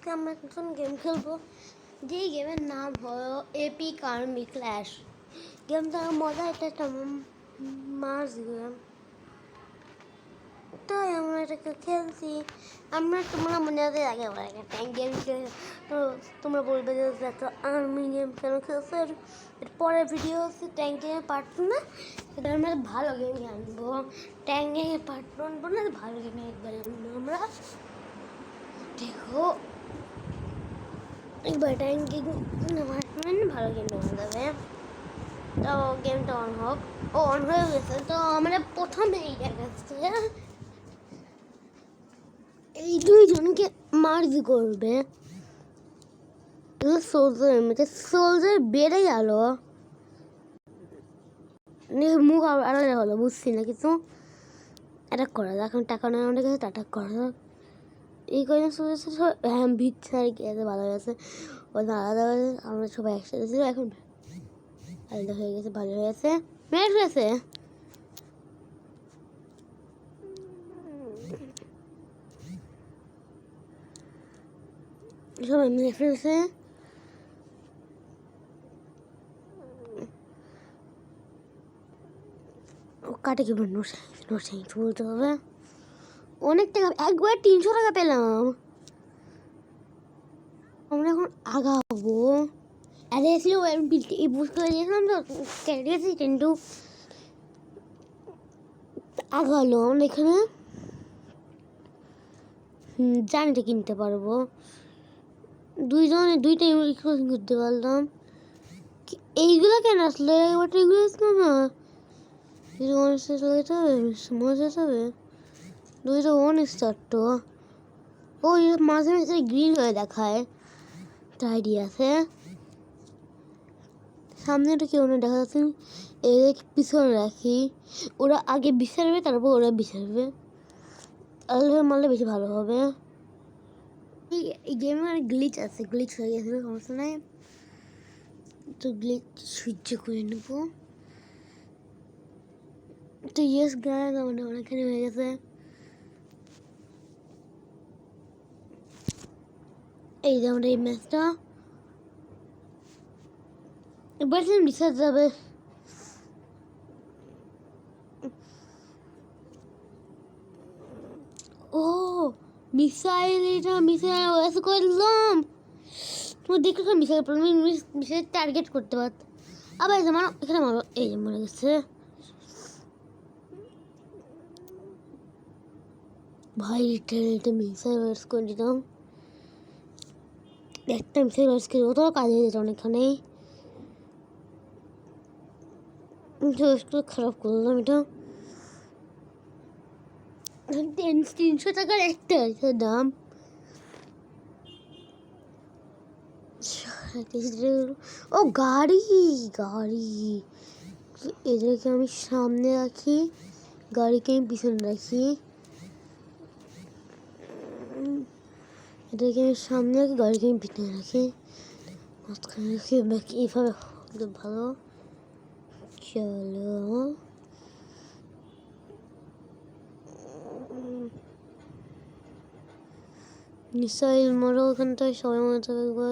আজকে আমরা নতুন গেম খেলবো, যেই গেমের নাম হলো এপিক আর্মি ক্ল্যাশ। গেমটার মজা একটা মাস গেম, তাই আমরা এটাকে খেলছি। তোমরা মনে আছে আগে আমরা একটা ট্যাঙ্ক গেম খেলে, তো তোমরা বলবে যে এত আর্মি গেম কেন খেলছো। এর পরের ভিডিও হচ্ছে ট্যাঙ্ক গেমের পার্ট না, এটা আমরা ভালো গেম আনবো। ট্যাঙ্ক গেমের পার্ট আনবো না, ভালো গেমে একবার আনবো আমরা। দেখো একবার ট্যাঙ্কিং ভালো গেম হয়ে যাবে। তো গেমটা অন হোক, অন হয়ে গেছে। তো আমরা প্রথমে এই দেখাচ্ছে এই দুইজনকে মার্জ করবে। সোলজার বেড়ে গেল, মুখ আলাদা হলো, বুঝছি না কিছু। অ্যাটাক করা যাক, এখন টাকা নেই আমাদের কাছে, অ্যাটাক করা যাক। এই কয়েকজন সোলজার হ্যাঁ ভিচ্ছে আর কি আছে, ভালো হয়েছে। ওদের আলাদা হয়েছে, আমরা সবাই একসাথে ছিল, এখন আলাদা হয়ে গেছে, ভালো হয়েছে। ম্যাচ হয়েছে, সবাই মিলে ফেলছে। ও কাটে কি নোসাই বলতে হবে। অনেক টাকা, একবার 300 টাকা পেলাম। আমরা এখন আগাবো। আরে এসে এই বুঝ করে দিয়েছিলাম তো, কেটে দিয়েছি কিন্তু আগালো। আমরা এখানে জানিটা কিনতে পারবো, দুইটাই ক্রসিং করতে পারলাম। এইগুলো কেন আসলে, এগুলো আসলো না, মজা যাবে। দুইটা ওয়ান স্টার তো ওই মাঝে মাঝে গ্রিন হয়ে দেখায়, আইডিয়া আছে। সামনেটা কেউ না দেখা যাচ্ছে, এদের পিছনে রাখি, ওরা আগে বিচারবে, তারপর ওরা বিচারবে। আল্লাহ মারলে বেশি ভালো হবে। এই গেমে অনেক গ্লিচ আছে, গ্লিচ হয়ে গেছে, সমস্যা নাই। তো গ্লিচ সহ্য করে নেবো। তো ইয়েস গাইস, আমাদের অনেকখানি হয়ে গেছে। এই যে আমাদের এই ম্যাচটা এবার রিসার্চ যাবে। ও মিসাইল, এটা মিসাইল ওএস করে দিলাম। তোমার দেখো মিসাইল প্রবলেম, মিসাইল টার্গেট করতে পারত। আবার এই যে মারো, এখানে মারো, এই যে মরে গেছে ভাই। এটা মিসাইল ওয়েস করে দিলাম, একটা মিসাইল ওয়েস করে তো কাজে যেত অনেকখানেই। খারাপ করলাম এটা। 300 টাকার একটা দাম। ও গাড়ি, এদেরকে আমি সামনে রাখি, গাড়িকে আমি পিছনে রাখি। এদেরকে আমি সামনে রাখি, গাড়িকে আমি পিছনে রাখি, মাঝখানে রাখি। বাকি এইভাবে ভালো। চলো মিসাইল মারো ওখানটায়, সবাই মনে থাকবে।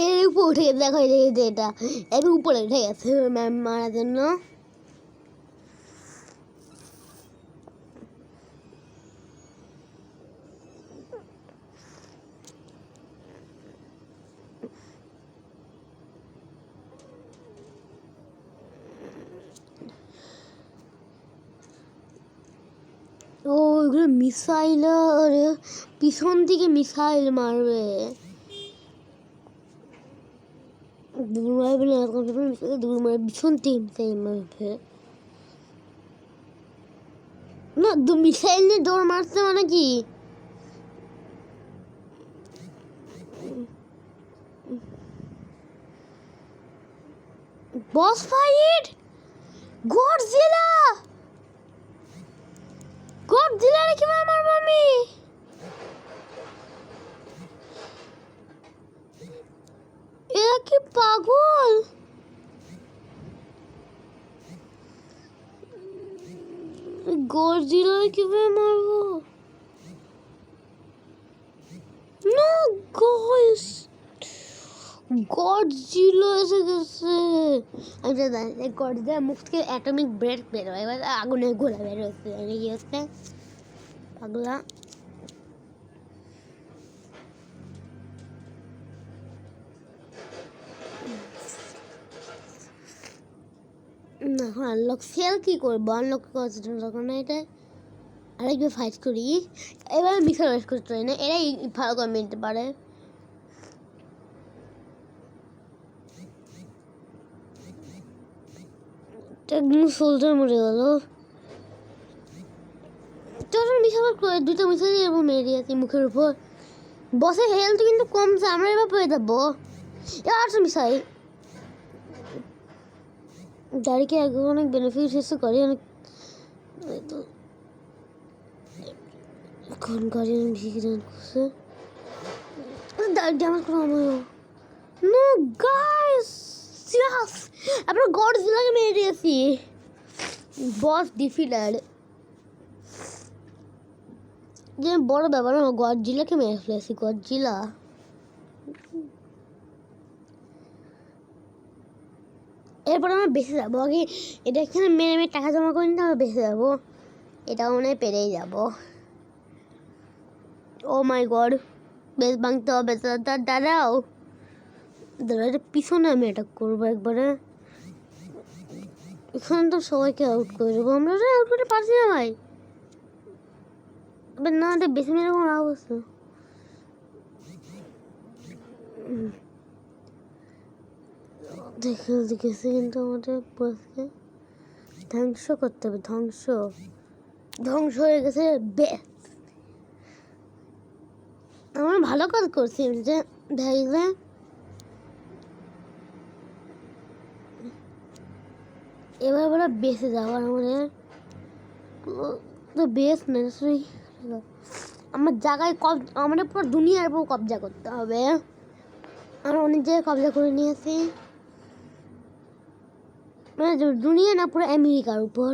এর উপর উঠে গেছে, দেখো এটা এর উপরে উঠে গেছে ম্যাম মারার জন্য। ও ওইগুলো মিসাইল, পিছন থেকে মিসাইল মারবে। দূর মারবে না, দূর মারবে, পিছন থেকে মিসাইল মারবে না। মিসাইল নিয়ে দৌড় মারছে মানে কি? বস ফাইট, গডজিলা, গডজিলারে কিভাবে মারবো আমি? এরা কি পাগল? গডজিলারে কিভাবে মারবো? গাইস, গডজিলা এসে গেছে। আমি তো জানি গডজিলার মুখ থেকে অ্যাটমিক ব্রেথ বের হয়, এবার আগুনের গোলা বের হচ্ছে। কি হচ্ছে পাগলা? এখন আনলক সেল কী করবো? আনলক তখন এটা আরেকবার ফাইট করি। এবার মিশন ওয়েস্ট করতে পারি না, এরাই ভালো করে মিলতে পারে। সোলজার মরে গেল। চল মিশন করে দুটো মিশন এরকম মেরে দিয়েছি মুখের উপর। বসের হেলথ কিন্তু কমছে, আমরা এবার পেয়ে যাবো। এবার মিশাই গাড়িকে আগে অনেক বেনিফিট এসে করে অনেক। এখন গাড়ি ভিড় করছে ড্যামেজ করা আমার। নো গাইস, সিরিয়াস আমরা গডজিলাকে মেরে দিয়েছি। বস ডিফিটেড। যে বড় ব্যাপার, গডজিলাকে মেরে ফেলেছি। গডজিলা এরপর আমরা বেঁচে যাবো। আগে এটা এখানে মেরে মেরে টাকা জমা করে নিতে আমরা বেঁচে যাবো। এটা মনে হয় পেরেই যাবো। ও মাই গড, বেশ ভাঙতে হবে। দাঁড়াও দাঁড়া, পিছনে আমি অ্যাটাক করবো একবারে। এখানে তো সবাইকে আউট করে দেবো আমরা। আউট করতে পারছি না ভাই। এবার না বেশি মেরে কোনো লাভ আছে? দেখেছি কিন্তু আমাদের বসকে ধ্বংস করতে হবে। ধ্বংস হয়ে গেছে। আমরা ভালো কাজ করছি যে দেখলে এবার আমরা বেঁচে যাবো। আমাদের তো বেশ নেই, আমার জায়গায় আমাদের পুরো দুনিয়ার উপর কবজা করতে হবে। আমরা অনেক জায়গায় কবজা করে নিয়েছি, মানে দুনিয়া না পুরো আমেরিকার উপর।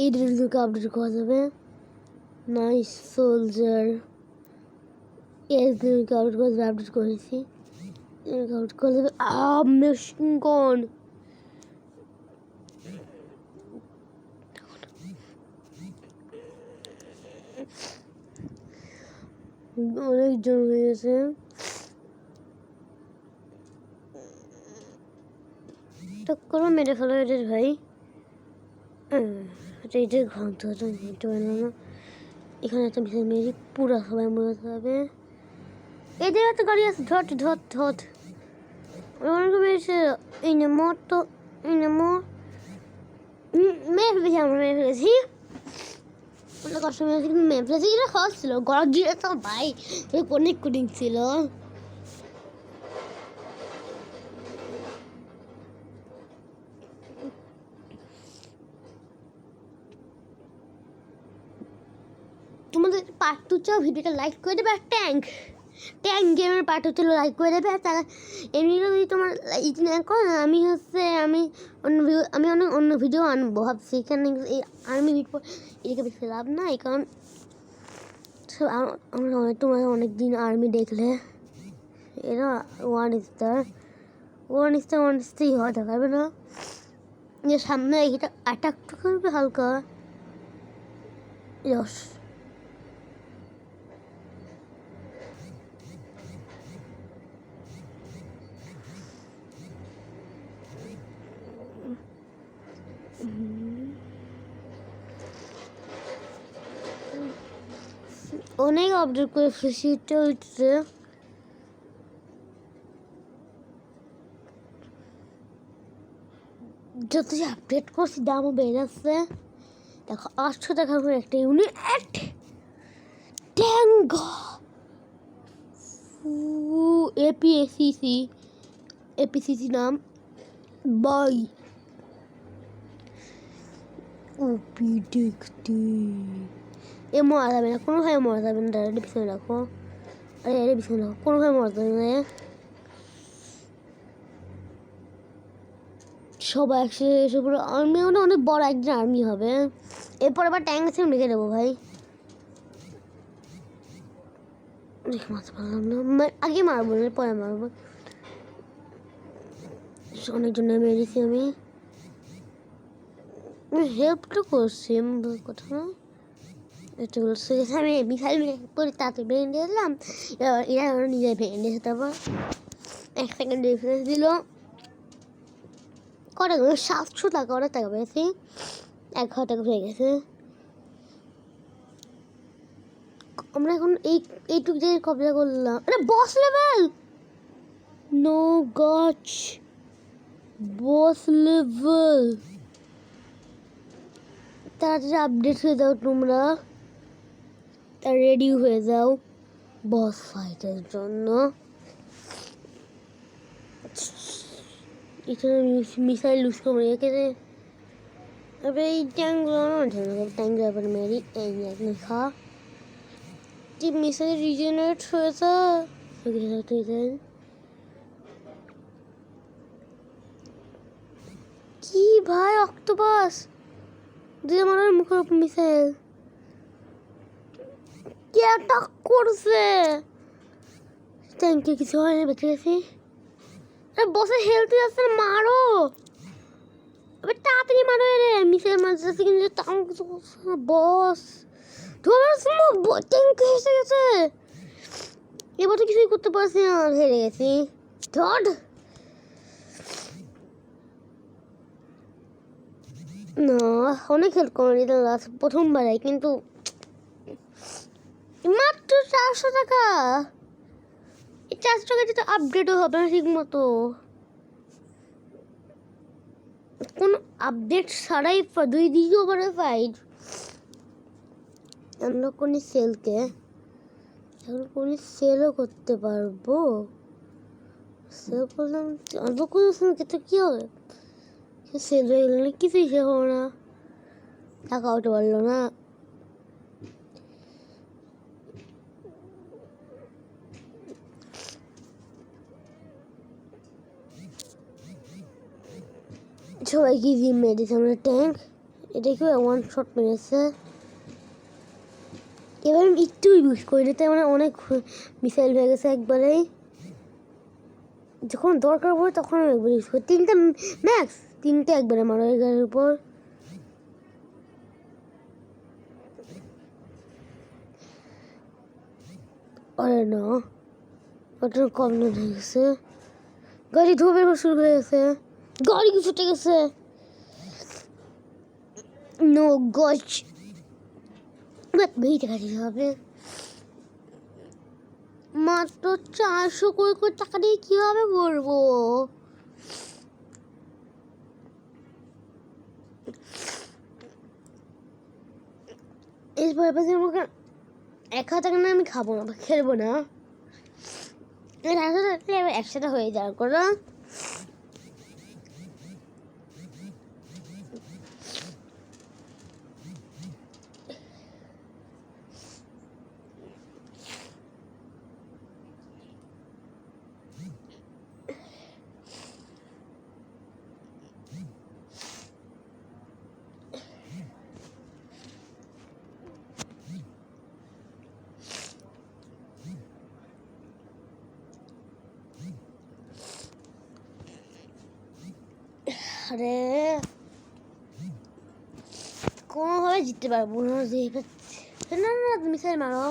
এই ড্রিলকে আপডেট করা যাবে। Nice soldier. এই ড্রিলকে আপডেট করা যাবে, আপডেট করেছি। আপডেট করা যাবে। মেশিন গন। অনেকজন হয়ে গেছে। টক্করও মেরে ফেলো এদের ভাই। এটা ঘন্ট হেঁটে পারলাম না। এখানে একটা বিশাল মেরে পুরো সবাই মরে যাবে। এদের একটা গাড়ি আছে। ধট ধট ধট অনেকে মেরেছে। এই না মোট তো এই না মোট মেরে ফেলেছি। আমরা মেরে ফেলেছি। কষ্ট মেরেছি কিন্তু মেরে ফেলেছি। এটা সহজ ছিল। গড় দিয়ে তো ভাই অনেক কঠিন ছিল। তোমাদের পার্ট 2 চাও, ভিডিওটা লাইক করে দেবে। আর ট্যাঙ্ক গেমের পার্ট 2 ছিল, লাইক করে দেবে। তারা এমনি যদি তোমার লাইক না করো, আমি অন্য ভিডিও আনবো ভাবছি। এখানে এই আর্মি ভিডিও এদিকে বেশি লাভ নাই, কারণ আমরা তোমার অনেক দিন আর্মি দেখলে এরা ওয়ান স্টার হওয়া দেখাবে না। যে সামনে এটা অ্যাটাকটা করবে হালকা। যশ অনেক আপডেট করে ফেলেছি। হচ্ছে যত আপডেট করছি দামও বেড়ে যাচ্ছে। দেখো 800 টাকা করে একটা ইউনিট। ট্যাঙ্ক এপিসিসি নাম বাই ওপি দেখতে। এ মারা যাবে না কোনোভাবে, মারা যাবে না। ডাইরেক্ট পিছনে রাখো। আরে আরে পিছনে রাখো, কোনোভাবে মারা যাবে না। সবাই একসাথে এসে পুরো আর্মি, অনেক বড় একজন আর্মি হবে। এরপর আবার ট্যাঙ্ক আছে রেখে দেবো ভাই। দেখে মারতে পারলাম না, আগে মারবো না পরে মারবো। অনেকজন মেরেছি আমি, হেল্প তো করছি কথা না। এটা বলছে আমি মিসাইল করে তাড়াতাড়ি ভেঙে দিয়েছিলাম, এরা নিজে ভেঙে দিয়েছে। তারপর 1 সেকেন্ড ডিফারেন্স দিল। কটা 700 টাকা, অনেক টাকা পেয়েছি, 1,000 টাকা হয়ে গেছে। আমরা এখন এইটুক জায়গায় কবজা করলাম। এটা বস লেভেল, নো গচ, বস লেভেল। তাড়াতাড়ি আপডেট হয়ে যাও তোমরা, রেডি হয়ে যাও বস ফাইটের জন্য। এখানে মিসাইল লুজ করে রেখেছে। তবে এই ট্যাঙ্ক ড্রাইভার মেরি এই লেখা যে মিসাইল রিজেনারেট হয়েছে। কি ভাই অক্টোপাস দিয়ে আমার মুখের উপর মিসাইল কি অ্যাটাক করছে। ট্যাঙ্কে কিছু হয়নি, বেঁচে গেছি। বসে হেলতে যাচ্ছে, মারো তাড়াতাড়ি মারো রে, মিসাইল মারতে কিন্তু তাও কিছু করছে না। বস ট্যাঙ্কে এসে গেছে, এবার তো কিছুই করতে পারছি না, হেরে গেছি। ধর না, অনেক হেল্প করে দিলাম লাস্ট প্রথমবারে, কিন্তু মাত্র 400 টাকা। এই 400 টাকা যেটা আপডেটও হবে না ঠিক মতো, কোনো আপডেট ছাড়াই 2 দিনও পরে ফাইট। আমরা কোনো সেলকে এখন কোনো সেলও করতে পারবো। সেল করলাম অল্প কোনো সেলকে কী হবে, সেল হয়ে গেলে কিছুই সে হবো না, টাকা উঠে পারলো না। সবাইকে জিম মেরেছে আমরা ট্যাঙ্ক, এটা কেউ 1 শট মেরেছে। এবার আমি একটু ইউজ করি, এতে মানে অনেক মিসাইল হয়ে গেছে একবারেই। যখন দরকার পড়ে তখন আমি একবার ইউজ করি, 3টা ম্যাক্স, 3টে একবারে মারো এই গাড়ির উপর। আরে না, ওটা কম হয়ে গেছে, গাড়ি ধোবে শুরু হয়ে গেছে, গাড়ি ছুটে গেছে। নো গচ, বেরিয়ে টাকা দিতে হবে। মাত্র 400 করে টাকা দিয়ে কীভাবে করবো? এরপর আমাকে 1,000 টাকা না আমি খাবো না, খেলবো না। 1,000 টাকা একসাথে হয়ে যাওয়ার করে আরে কোনোভাবে জিততে পারবো না। না না, মিসাইল মারো,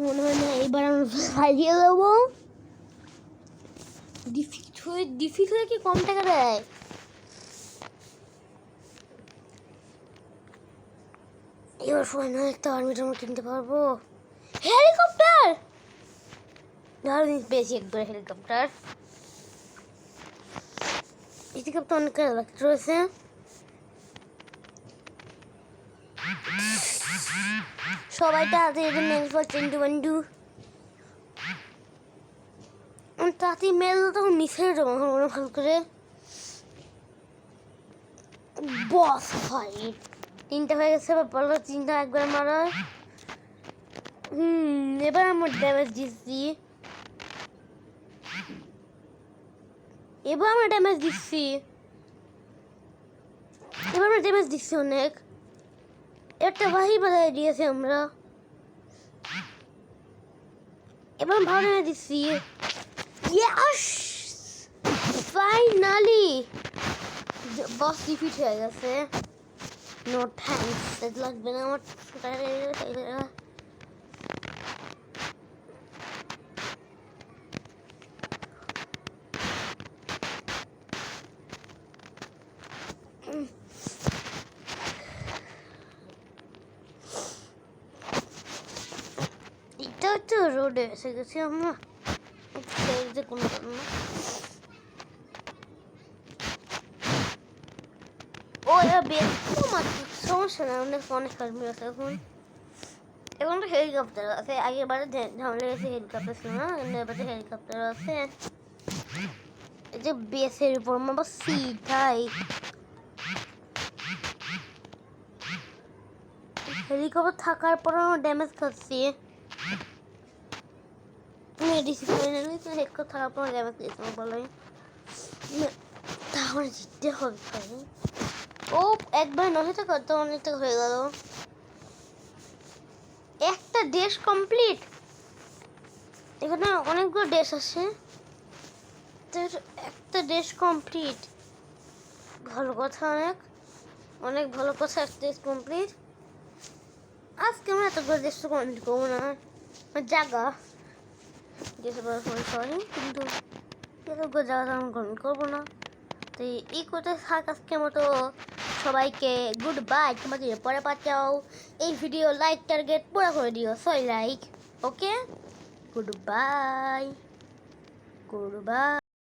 মনে হয় না এইবার আমি হারিয়ে দেবো। ডিফিট হয়ে কি কম টাকা দেয়? এবার সময় না, একটা আর্মিটা আমরা কিনতে পারবো। হেলিকপ্টার দারুণ পেয়েছি, একবার হেলিকপ্টার। হেলিকপ্টার অনেক লাগতে রয়েছে। সবাই তাড়াতাড়ি মেল করছেন বন্ধু, তাড়াতাড়ি মেল তখন মিস হয়ে যাবো মনে ভালো করে। বস ফাইট 3টা হয়ে গেছে, এবার বলো 3টা একবার মারার। এবার আমার ড্যামেজ দিচ্ছি, এবার আমরা ড্যামেজ দিচ্ছি অনেক। একটা বাহি বাজায় দিয়েছি আমরা, এবার ভালো দিচ্ছি। ইয়েস, ফাইনালি বস ডিফিট হয়ে গেছে। নো থ্যাঙ্কস, লাগবে না আমার। এটা তো রোডে এসে গেছি আমরা, কোনো না। ও সমস্যা না, অনেক অনেক কাশ্মীর আছে এখন। এখন তো হেলিকপ্টার আছে, আগের বারে ঝামেলা গেছে হেলিকপ্টার ছিল না, এবার হেলিকপ্টার আছে। এই যে বেসের উপর আমার সিধাই হেলিকপ্টার থাকার পর আমার ড্যামেজ খাচ্ছি। হেলিকপ্টার থাকার পর ড্যামেজ খেয়েছি বলে তাহলে জিততে হবে। ও একবার 9 টাকা তো অনেক টাকা হয়ে গেল। একটা দেশ কমপ্লিট, এখানে অনেকগুলো দেশ আছে, একটা দেশ কমপ্লিট, ভালো কথা, অনেক অনেক ভালো কথা, একটা দেশ কমপ্লিট। আজকে আমরা এতগুলো দেশ তো কমপ্লিট করবো না, জায়গা সরি, কিন্তু এতগুলো জায়গা আমি কমপ্লিট করবো না। তো এই করতে থাক আজকের মতো, সবাইকে গুড বাই। তোমাদের পরে পাচ্ছাও এই ভিডিও লাইক টার্গেট পুরো করে দিও, 6 লাইক। ওকে, গুড বাই, গুড বাই।